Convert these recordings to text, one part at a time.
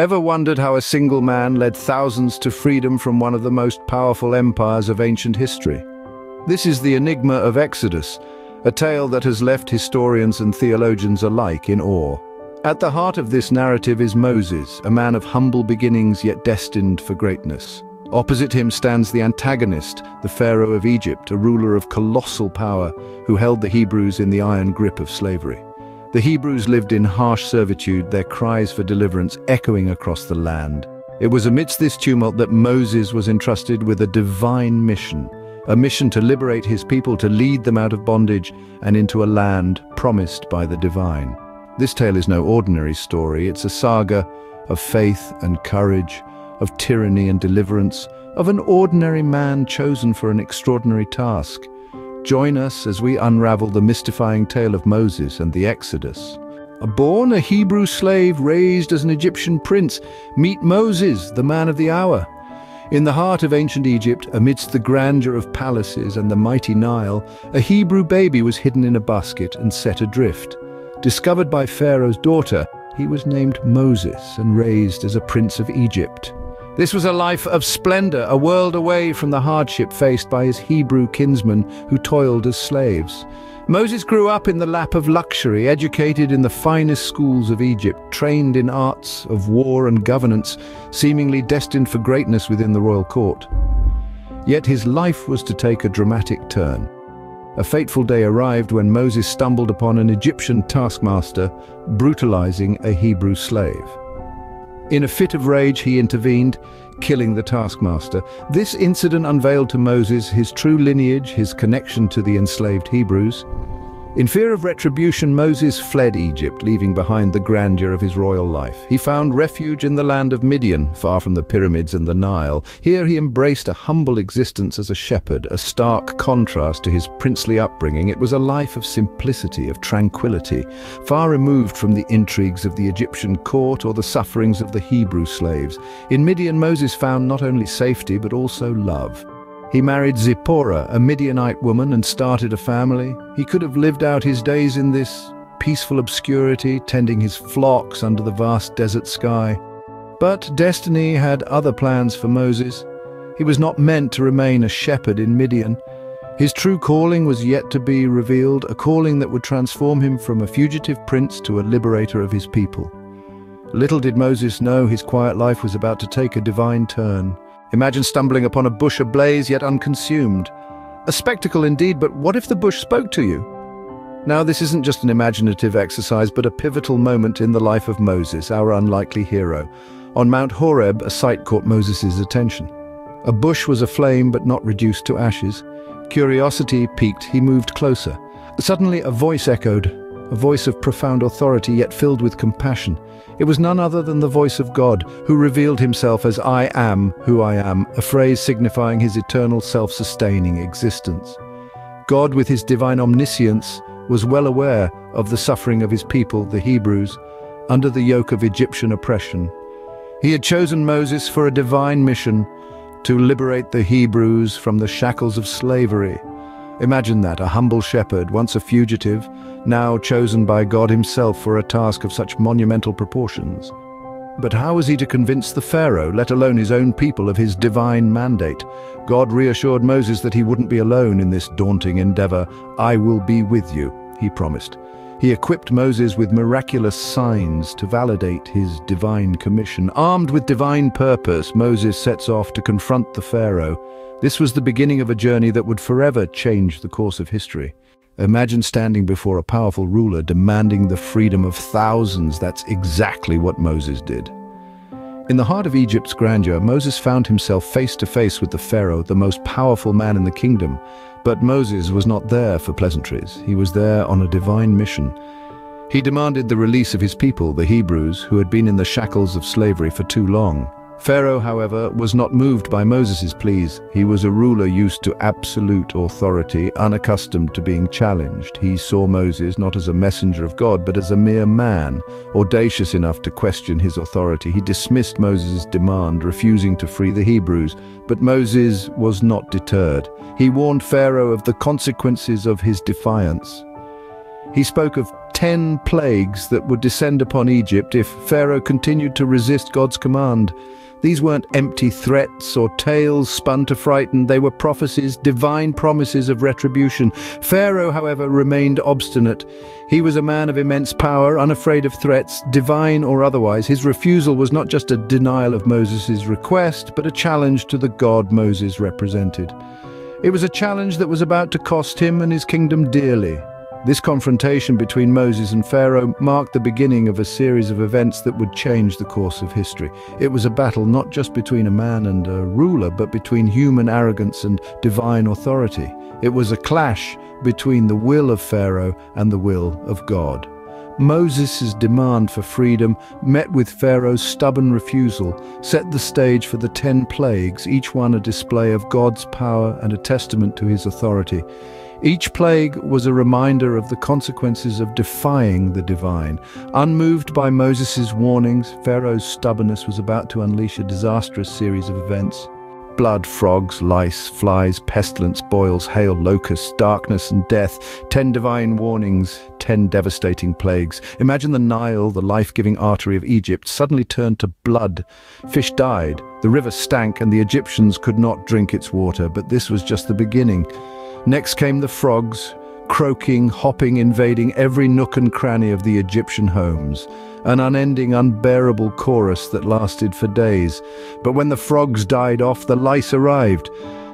Ever wondered how a single man led thousands to freedom from one of the most powerful empires of ancient history? This is the Enigma of Exodus, a tale that has left historians and theologians alike in awe. At the heart of this narrative is Moses, a man of humble beginnings yet destined for greatness. Opposite him stands the antagonist, the Pharaoh of Egypt, a ruler of colossal power who held the Hebrews in the iron grip of slavery. The Hebrews lived in harsh servitude, their cries for deliverance echoing across the land. It was amidst this tumult that Moses was entrusted with a divine mission, a mission to liberate his people, to lead them out of bondage and into a land promised by the divine. This tale is no ordinary story. It's a saga of faith and courage, of tyranny and deliverance, of an ordinary man chosen for an extraordinary task. Join us as we unravel the mystifying tale of Moses and the Exodus. Born a Hebrew slave, raised as an Egyptian prince, meet Moses, the man of the hour. In the heart of ancient Egypt, amidst the grandeur of palaces and the mighty Nile, a Hebrew baby was hidden in a basket and set adrift. Discovered by Pharaoh's daughter, he was named Moses and raised as a prince of Egypt. This was a life of splendor, a world away from the hardship faced by his Hebrew kinsmen who toiled as slaves. Moses grew up in the lap of luxury, educated in the finest schools of Egypt, trained in arts of war and governance, seemingly destined for greatness within the royal court. Yet his life was to take a dramatic turn. A fateful day arrived when Moses stumbled upon an Egyptian taskmaster brutalizing a Hebrew slave. In a fit of rage, he intervened, killing the taskmaster. This incident unveiled to Moses his true lineage, his connection to the enslaved Hebrews. In fear of retribution, Moses fled Egypt, leaving behind the grandeur of his royal life. He found refuge in the land of Midian, far from the pyramids and the Nile. Here he embraced a humble existence as a shepherd, a stark contrast to his princely upbringing. It was a life of simplicity, of tranquility, far removed from the intrigues of the Egyptian court or the sufferings of the Hebrew slaves. In Midian, Moses found not only safety but also love. He married Zipporah, a Midianite woman, and started a family. He could have lived out his days in this peaceful obscurity, tending his flocks under the vast desert sky. But destiny had other plans for Moses. He was not meant to remain a shepherd in Midian. His true calling was yet to be revealed, a calling that would transform him from a fugitive prince to a liberator of his people. Little did Moses know his quiet life was about to take a divine turn. Imagine stumbling upon a bush ablaze yet unconsumed. A spectacle indeed, but what if the bush spoke to you? Now, this isn't just an imaginative exercise, but a pivotal moment in the life of Moses, our unlikely hero. On Mount Horeb, a sight caught Moses' attention. A bush was aflame but not reduced to ashes. Curiosity piqued, he moved closer. Suddenly a voice echoed, a voice of profound authority yet filled with compassion. It was none other than the voice of God, who revealed himself as "I am who I am," a phrase signifying his eternal self-sustaining existence. God, with his divine omniscience, was well aware of the suffering of his people, the Hebrews, under the yoke of Egyptian oppression. He had chosen Moses for a divine mission to liberate the Hebrews from the shackles of slavery. Imagine that, a humble shepherd, once a fugitive, now chosen by God himself for a task of such monumental proportions. But how was he to convince the Pharaoh, let alone his own people, of his divine mandate? God reassured Moses that he wouldn't be alone in this daunting endeavor. "I will be with you," he promised. He equipped Moses with miraculous signs to validate his divine commission. Armed with divine purpose, Moses sets off to confront the Pharaoh. This was the beginning of a journey that would forever change the course of history. Imagine standing before a powerful ruler demanding the freedom of thousands. That's exactly what Moses did. In the heart of Egypt's grandeur, Moses found himself face to face with the Pharaoh, the most powerful man in the kingdom. But Moses was not there for pleasantries. He was there on a divine mission. He demanded the release of his people, the Hebrews, who had been in the shackles of slavery for too long. Pharaoh, however, was not moved by Moses' pleas. He was a ruler used to absolute authority, unaccustomed to being challenged. He saw Moses not as a messenger of God, but as a mere man, audacious enough to question his authority. He dismissed Moses' demand, refusing to free the Hebrews. But Moses was not deterred. He warned Pharaoh of the consequences of his defiance. He spoke of 10 plagues that would descend upon Egypt if Pharaoh continued to resist God's command. These weren't empty threats or tales spun to frighten. They were prophecies, divine promises of retribution. Pharaoh, however, remained obstinate. He was a man of immense power, unafraid of threats, divine or otherwise. His refusal was not just a denial of Moses' request, but a challenge to the God Moses represented. It was a challenge that was about to cost him and his kingdom dearly. This confrontation between Moses and Pharaoh marked the beginning of a series of events that would change the course of history. It was a battle not just between a man and a ruler, but between human arrogance and divine authority. It was a clash between the will of Pharaoh and the will of God. Moses' demand for freedom, met with Pharaoh's stubborn refusal, set the stage for the 10 plagues, each one a display of God's power and a testament to his authority. Each plague was a reminder of the consequences of defying the divine. Unmoved by Moses' warnings, Pharaoh's stubbornness was about to unleash a disastrous series of events. Blood, frogs, lice, flies, pestilence, boils, hail, locusts, darkness and death. 10 divine warnings, 10 devastating plagues. Imagine the Nile, the life-giving artery of Egypt, suddenly turned to blood. Fish died, the river stank, and the Egyptians could not drink its water. But this was just the beginning. Next came the frogs, croaking, hopping, invading every nook and cranny of the Egyptian homes. An unending, unbearable chorus that lasted for days. But when the frogs died off, the lice arrived.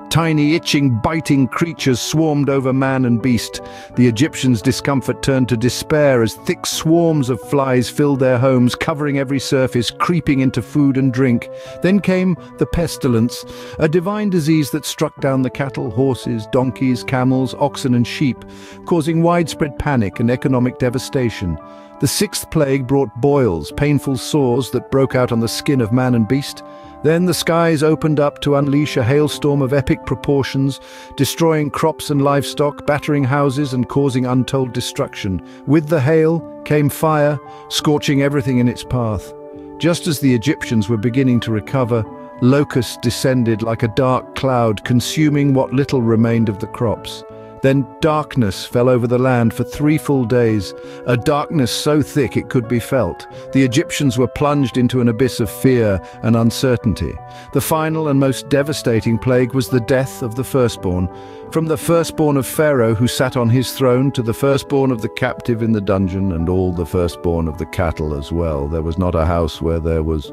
Tiny, itching, biting creatures swarmed over man and beast. The Egyptians' discomfort turned to despair as thick swarms of flies filled their homes, covering every surface, creeping into food and drink. Then came the pestilence, a divine disease that struck down the cattle, horses, donkeys, camels, oxen and sheep, causing widespread panic and economic devastation. The 6th plague brought boils, painful sores that broke out on the skin of man and beast. Then the skies opened up to unleash a hailstorm of epic proportions, destroying crops and livestock, battering houses and causing untold destruction. With the hail came fire, scorching everything in its path. Just as the Egyptians were beginning to recover, locusts descended like a dark cloud, consuming what little remained of the crops. Then darkness fell over the land for 3 full days, a darkness so thick it could be felt. The Egyptians were plunged into an abyss of fear and uncertainty. The final and most devastating plague was the death of the firstborn. From the firstborn of Pharaoh who sat on his throne to the firstborn of the captive in the dungeon and all the firstborn of the cattle as well, there was not a house where there was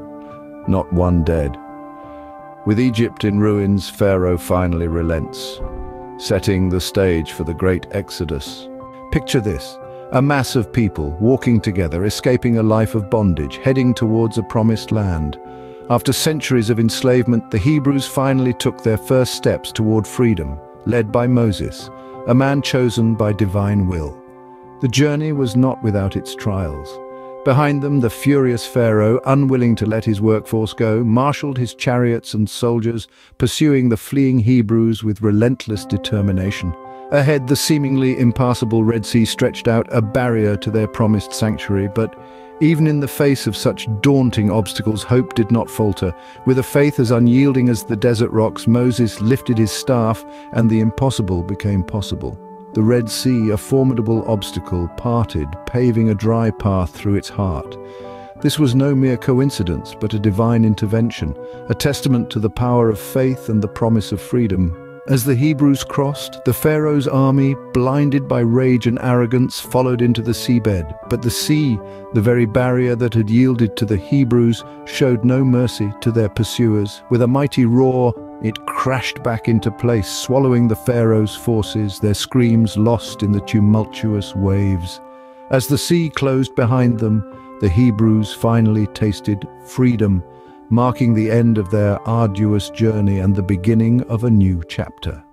not one dead. With Egypt in ruins, Pharaoh finally relents, setting the stage for the great Exodus. Picture this, a mass of people walking together, escaping a life of bondage, heading towards a promised land. After centuries of enslavement, the Hebrews finally took their first steps toward freedom, led by Moses, a man chosen by divine will. The journey was not without its trials. Behind them, the furious Pharaoh, unwilling to let his workforce go, marshaled his chariots and soldiers, pursuing the fleeing Hebrews with relentless determination. Ahead, the seemingly impassable Red Sea stretched out, a barrier to their promised sanctuary. But even in the face of such daunting obstacles, hope did not falter. With a faith as unyielding as the desert rocks, Moses lifted his staff, and the impossible became possible. The Red Sea, a formidable obstacle, parted, paving a dry path through its heart. This was no mere coincidence, but a divine intervention, a testament to the power of faith and the promise of freedom. As the Hebrews crossed, the Pharaoh's army, blinded by rage and arrogance, followed into the seabed. But the sea, the very barrier that had yielded to the Hebrews, showed no mercy to their pursuers. With a mighty roar, it crashed back into place, swallowing the Pharaoh's forces, their screams lost in the tumultuous waves. As the sea closed behind them, the Hebrews finally tasted freedom, marking the end of their arduous journey and the beginning of a new chapter.